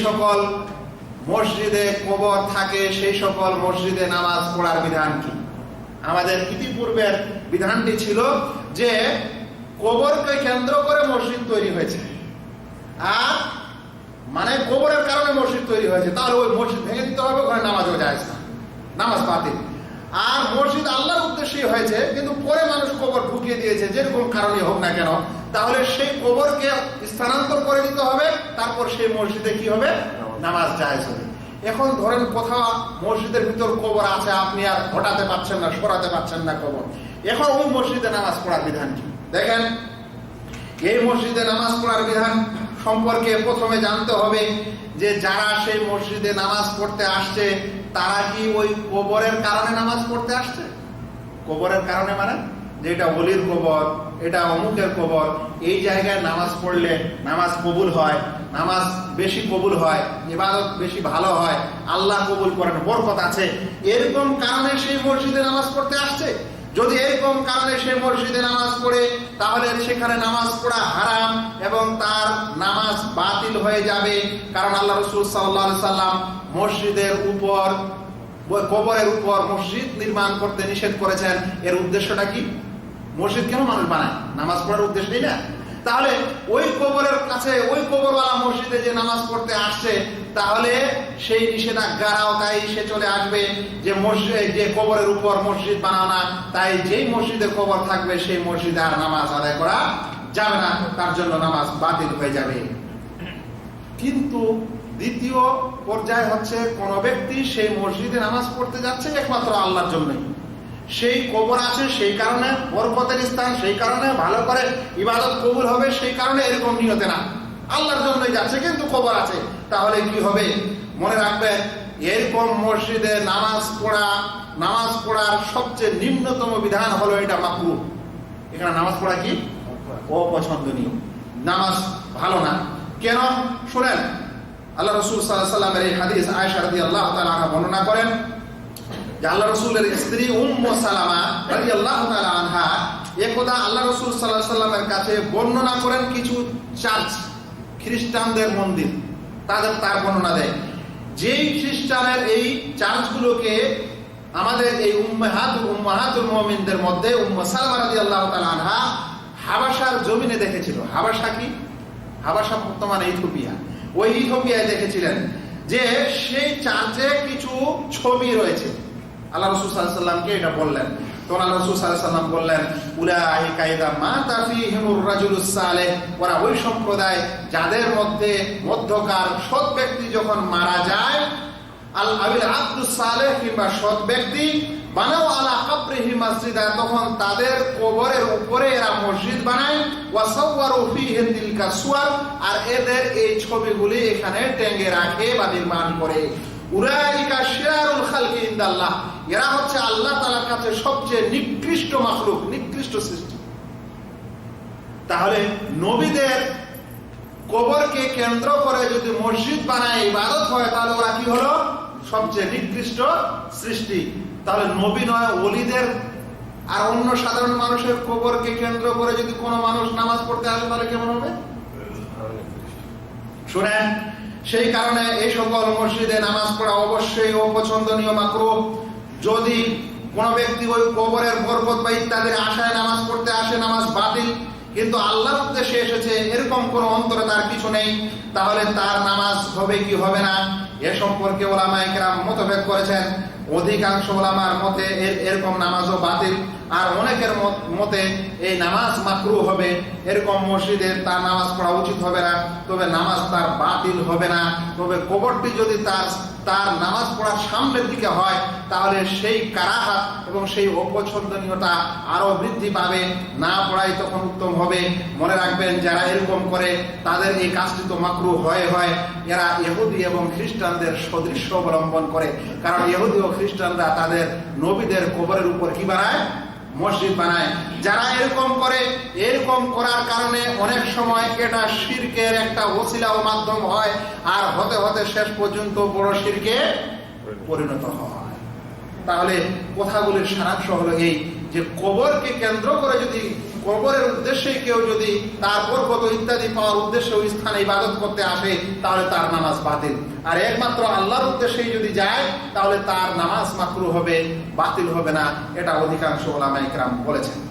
সকল মসজিদে কবর থাকে সেই সকল মসজিদে নামাজ পড়ার বিধান কি? আমাদের ইতিপূর্বের বিধানটি ছিল যে কবরকে কেন্দ্র করে মসজিদ তৈরি হয়েছে, আর মানে কবরের কারণে মসজিদ তৈরি হয়েছে, তাহলে ওই মসজিদ ভেঙে দিতে হবে, ওখানে নামাজও যায় না, নামাজ বাতিল। আর মসজিদ আল্লাহর উদ্দেশ্যেই হয়েছে, কিন্তু পরে মানুষ কবর ঢুকিয়ে দিয়েছে, যেরকম কারণে হোক না কেন, তাহলে সেই কবরকে স্থানান্তর করে দিতে হবে, তারপর সেই মসজিদে কি হবে? নামাজ জায়েজ হবে। এখন ধরেন কোথাও মসজিদের ভিতর কবর আছে, আপনি আর হটাতে পারছেন না, সরাতে পারছেন না কবর, এখন ওই মসজিদে নামাজ পড়ার বিধান কি? দেখেন, এই মসজিদে নামাজ পড়ার বিধান সম্পর্কে প্রথমে জানতে হবে যে যারা সেই মসজিদে নামাজ পড়তে আসছে তারা কি ওই কবরের কারণে নামাজ পড়তে আসছে? কবরের কারণে মানে যে এটা ওলির কবর, এটা অমুকের কবর, এই জায়গায় নামাজ পড়লে নামাজ কবুল হয়, নামাজ বেশি কবুল হয়, ইবাদত বেশি ভালো হয়, আল্লাহ কবুল করেন, বরকত আছে, এরকম কারণে সেই মসজিদে নামাজ পড়তে আসছে? যদি এরকম কারণে সে মসজিদে নামাজ পড়ে, তাহলে সেখানে নামাজ পড়া হারাম এবং তার নামাজ বাতিল হয়ে যাবে। কারণ আল্লাহ রাসূল সাল্লাল্লাহু আলাইহি সাল্লাম মসজিদের উপর, কবরের উপর মসজিদ নির্মাণ করতে নিষেধ করেছেন। এর উদ্দেশ্যটা কি? মসজিদ কেন মানুষ বানায়? নামাজ পড়ার উদ্দেশ্যই না। তাহলে ওই কবরের কাছে, ওই কবরওয়ালা মসজিদে যে নামাজ পড়তে আসছে, তাহলে সেই নিষেধাজ্ঞারাও তাই সে চলে আসবে যে মসজিদ, যে কবরের উপর মসজিদ বানাও না, তাই যেই মসজিদে কবর থাকবে সেই মসজিদে আর নামাজ আদায় করা যাবে না, তার জন্য নামাজ বাতিল হয়ে যাবে। কিন্তু দ্বিতীয় পর্যায় হচ্ছে কোন ব্যক্তি সেই মসজিদে নামাজ পড়তে যাচ্ছে একমাত্র আল্লাহর জন্যই, সেই কবর আছে সেই কারণে, বরকতের স্থান সেই কারণে, ভালো করে ইবাদত কবুল হবে সেই কারণে, এরকম নিয়তে না, আল্লাহর জন্যই যাচ্ছে কিন্তু কবর আছে, তাহলে কি হবে? মনে রাখবেন, এরকম মসজিদে নামাজ পড়ার সবচেয়ে নিম্নতম বিধান হলো এটা মাকরুহ। এখানে নামাজ পড়া কি? অপছন্দনীয়, নামাজ ভালো না। কেন? শুনেন, আল্লাহ রাসূল সাল্লাল্লাহু আলাইহি ওয়াসাল্লামের এই হাদিস আয়েশা রাদিয়াল্লাহু তাআলা আনহা বর্ণনা করেন যে আল্লাহ রাসূলের স্ত্রী উম্মু সালামা রাদিয়াল্লাহু তাআলা আনহা একদা আল্লাহ রাসূল সাল্লাল্লাহু আলাইহি ওয়াসাল্লামের কাছে বর্ণনা করেন কিছু চার্চ, খ্রিস্টানদের মন্দির, তার বর্ণনা দেয়। যেই খ্রিস্টানের এই চার্চগুলোকে আমাদের এই উম্মাহাতুল মুমিনদের মধ্যে উম্মু সালামা রাদিয়াল্লাহু তাআলা আনহা হাবাসার জমিনে দেখেছিল। হাবাসা কি? হাবাসা বর্তমানে ইথিওপিয়া। ওই ইথিওপিয়ায় দেখেছিলেন যে সেই চার্চে কিছু ছবি রয়েছে। আল্লাহ রাসূল সাল্লাল্লাহু আলাইহি ওয়াসাল্লামকে এটা বললেন, তখন আল্লাহ রাসূল সাল্লাল্লাহু আলাইহি ওয়াসাল্লাম বললেন, উলাইকা ইযা মাতা ফীহিমুর রাজুলুস সালেহ, ওরা ওই সম্প্রদায় যাদের মধ্যে মধ্যকার সৎ ব্যক্তি যখন মারা যায়, আল আবিল আব্দুস সালেহ কিংবা সৎ ব্যক্তি, বানাও আলা কবরিহি মসজিদা, তখন তাদের কবরের উপরে এরা মসজিদ বানায়, ওয়াসাওয়ারু ফীহি তিলকা সুওয়ার, আর এদের এই ছবিগুলি এখানে টেঙ্গে রাখে বা নির্মাণ করে। উলাইকা শিরারুল খালকি ইনদাল্লাহ, এরা হচ্ছে আল্লাহ তাআলার কাছে সবচেয়ে নিকৃষ্ট মাখলুক, নিকৃষ্ট সৃষ্টি। তাহলে নবীদের কবরকে কেন্দ্র করে যদি মসজিদ বানায় ইবাদত হয়, তাহলে ওরা কি হলো? সবচেয়ে নিকৃষ্ট সৃষ্টি। তাহলে নবী নয়, ওলিদের আর অন্য সাধারণ মানুষের কবরকে কেন্দ্র করে যদি কোনো মানুষ নামাজ পড়তে আসে, তাহলে কেমন হবে? শুনেন, সেই কারণে এই সকল মসজিদে নামাজ পড়া অবশ্যই অপছন্দনীয়, মাকরুহ। যদি কোনো ব্যক্তি ওই কবরের বরকত বা ইত্যাদির আশায় নামাজ পড়তে আসে, নামাজ বাতিল। কিন্তু আল্লাহর উদ্দেশ্যে এসেছে, এরকম কোনো অন্তরে তার কিছু নেই, তাহলে তার নামাজ হবে কি হবে না এ সম্পর্কে উলামায়ে কেরাম মতভেদ করেছেন। অধিকাংশ উলামার মতে এরকম নামাজও বাতিল, আর অনেকের মতে এই নামাজ মাকরুহ হবে, এরকম মসজিদে তার নামাজ পড়া উচিত হবে না, তবে নামাজ তার বাতিল হবে না। তবে কবরটি যদি তার নামাজ পড়ার সামনের দিকে হয়, তাহলে সেই কারাহাত এবং সেই অপছন্দনীয়তা আরো বৃদ্ধি পাবে, না পড়াই তখন উত্তম হবে। মনে রাখবেন, যারা এরকম করে তাদের এই কাজটি তো মাকরুহ হয়। এরা ইহুদি এবং খ্রিস্টানদের সদৃশ্য অবলম্বন করে, কারণ ইহুদি ও খ্রিস্টানরা তাদের নবীদের কবরের উপর কি বানায়? মসজিদ বানায়। যারা এরকম করে, এরকম করার কারণে অনেক সময় এটা শিরকের একটা ওসিলা ও মাধ্যম হয়, আর হতে হতে শেষ পর্যন্ত বড় শিরকে পরিণত হয়। তাহলে কথাগুলির সারাংশ হলো এই যে কবরকে কেন্দ্র করে যদি কবরের উদ্দেশ্যে কেউ যদি তার বরকত ইত্যাদি পাওয়ার উদ্দেশ্যে ওই স্থানে ইবাদত করতে আসে তাহলে তার নামাজ বাতিল। আর একমাত্র আল্লাহর উদ্দেশ্যেই যদি যায় তাহলে তার নামাজ মাকরুহ হবে, বাতিল হবে না। এটা অধিকাংশ উলামায়ে কেরাম বলেছেন।